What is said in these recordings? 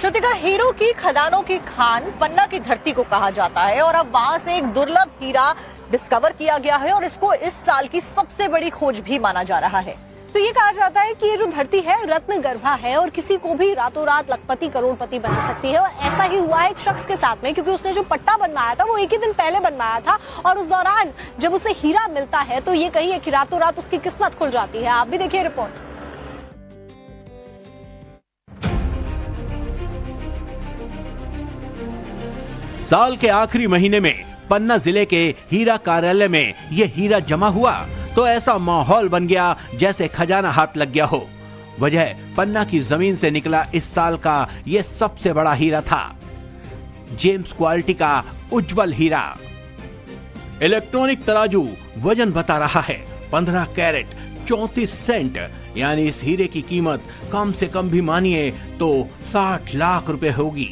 Shrutika, hero की खदानों की खान पन्ना की धरती को कहा जाता है और अब वहां से एक दुर्लभ हीरा डिस्कवर किया गया है और इसको इस साल की सबसे बड़ी खोज भी माना जा रहा है। तो ये कहा जाता है कि ये जो धरती है रत्न गर्भा है और किसी को भी रातों रात लखपति करोड़पति बना सकती है। और ऐसा ही हुआ है एक शख्स के साथ में, क्योंकि उसने जो पट्टा बनवाया था वो एक ही दिन पहले बनवाया था और उस दौरान जब उसे हीरा मिलता है तो ये कहिए कि रातों रात उसकी किस्मत खुल जाती है। आप भी देखिए रिपोर्ट। साल के आखिरी महीने में पन्ना जिले के हीरा कार्यालय में ये हीरा जमा हुआ तो ऐसा माहौल बन गया जैसे खजाना हाथ लग गया हो। वजह पन्ना की जमीन से निकला इस साल का ये सबसे बड़ा हीरा था। जेम्स क्वालिटी का उज्जवल हीरा। इलेक्ट्रॉनिक तराजू वजन बता रहा है 15 कैरेट 34 सेंट, यानी इस हीरे की कीमत कम से कम भी मानिए तो 60 लाख रुपए होगी।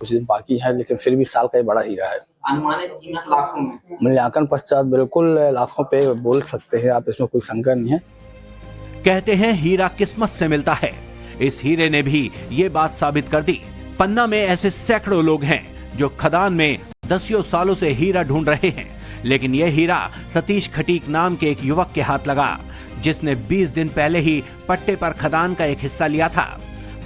कुछ दिन बाकी है लेकिन फिर भी साल का ये बड़ा हीरा है। अनुमानित कीमत लाखों में, मूल्यांकन पश्चात बिल्कुल लाखों पे बोल सकते हैं आप, इसमें कोई शंका नहीं है। कहते हैं हीरा किस्मत से मिलता है। इस हीरे ने भी ये बात साबित कर दी। पन्ना में ऐसे सैकड़ों लोग हैं जो खदान में दसियों सालों से हीरा ढूंढ रहे हैं, लेकिन यह हीरा सतीश खटीक नाम के एक युवक के हाथ लगा, जिसने 20 दिन पहले ही पट्टे पर खदान का एक हिस्सा लिया था।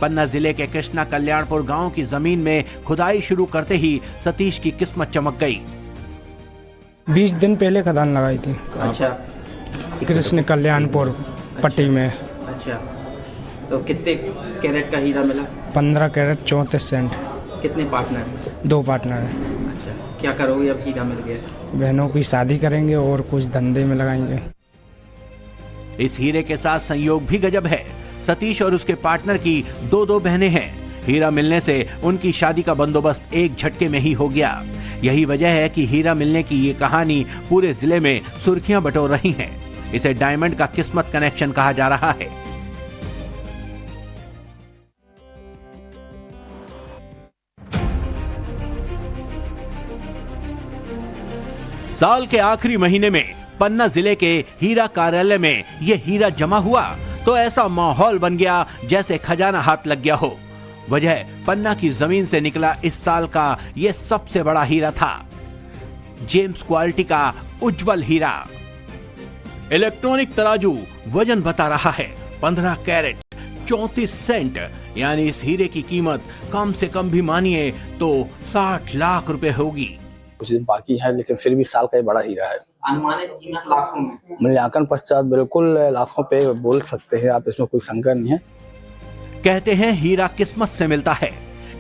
पन्ना जिले के कृष्णा कल्याणपुर गांव की जमीन में खुदाई शुरू करते ही सतीश की किस्मत चमक गई। 20 दिन पहले खदान लगाई थी। अच्छा, कृष्ण कल्याणपुर पट्टी में। अच्छा, तो कितने कैरेट का हीरा मिला? 15 कैरेट 34 सेंट। कितने पार्टनर? 2 पार्टनर हैं। अच्छा, क्या करोगे अब हीरा मिल गया? बहनों की शादी करेंगे और कुछ धंधे में लगाएंगे। इस हीरे के साथ संयोग भी गजब है। सतीश और उसके पार्टनर की 2 बहनें हैं। हीरा मिलने से उनकी शादी का बंदोबस्त एक झटके में ही हो गया। यही वजह है कि हीरा मिलने की ये कहानी पूरे जिले में सुर्खियां बटोर रही हैं। इसे डायमंड का किस्मत कनेक्शन कहा जा रहा है। साल के आखिरी महीने में पन्ना जिले के हीरा कार्यालय में ये हीरा जमा हुआ तो ऐसा माहौल बन गया जैसे खजाना हाथ लग गया हो। वजह पन्ना की जमीन से निकला इस साल का ये सबसे बड़ा हीरा था। जेम्स क्वालिटी का उज्जवल हीरा। इलेक्ट्रॉनिक तराजू वजन बता रहा है 15 कैरेट 34 सेंट, यानी इस हीरे की कीमत कम से कम भी मानिए तो 60 लाख रुपए होगी। कुछ दिन बाकी है लेकिन फिर भी साल का ये बड़ा हीरा है। अनुमानित कीमत लाखों में, मूल्यांकन पश्चात बिल्कुल लाखों पे बोल सकते हैं आप, इसमें कोई शंका नहीं है। कहते हैं हीरा किस्मत से मिलता है।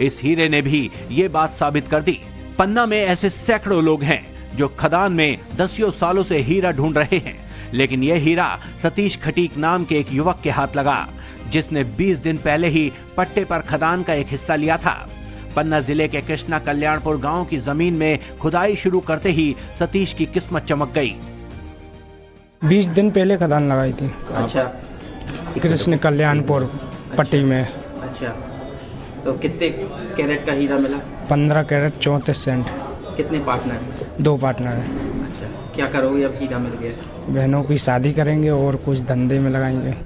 इस हीरे ने भी ये बात साबित कर दी। पन्ना में ऐसे सैकड़ों लोग हैं जो खदान में दसियों सालों से हीरा ढूंढ रहे हैं, लेकिन यह हीरा सतीश खटीक नाम के एक युवक के हाथ लगा, जिसने 20 दिन पहले ही पट्टे पर खदान का एक हिस्सा लिया था। पन्ना जिले के कृष्णा कल्याणपुर गांव की जमीन में खुदाई शुरू करते ही सतीश की किस्मत चमक गई। 20 दिन पहले खदान लगाई थी। अच्छा, कृष्ण कल्याणपुर पट्टी में। अच्छा, तो कितने कैरेट का हीरा मिला? 15 कैरेट 34 सेंट। कितने पार्टनर? 2 पार्टनर हैं। अच्छा, क्या करोगे अब हीरा मिल गया? बहनों की शादी करेंगे और कुछ धंधे में लगाएंगे।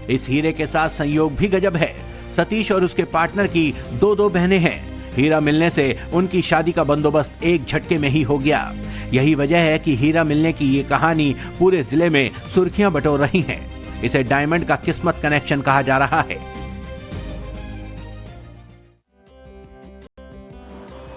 इस हीरे के साथ संयोग भी गजब है। सतीश और उसके पार्टनर की 2 बहनें हैं। हीरा मिलने से उनकी शादी का बंदोबस्त एक झटके में ही हो गया। यही वजह है कि हीरा मिलने की ये कहानी पूरे जिले में सुर्खियां बटोर रही हैं। इसे डायमंड का किस्मत कनेक्शन कहा जा रहा है।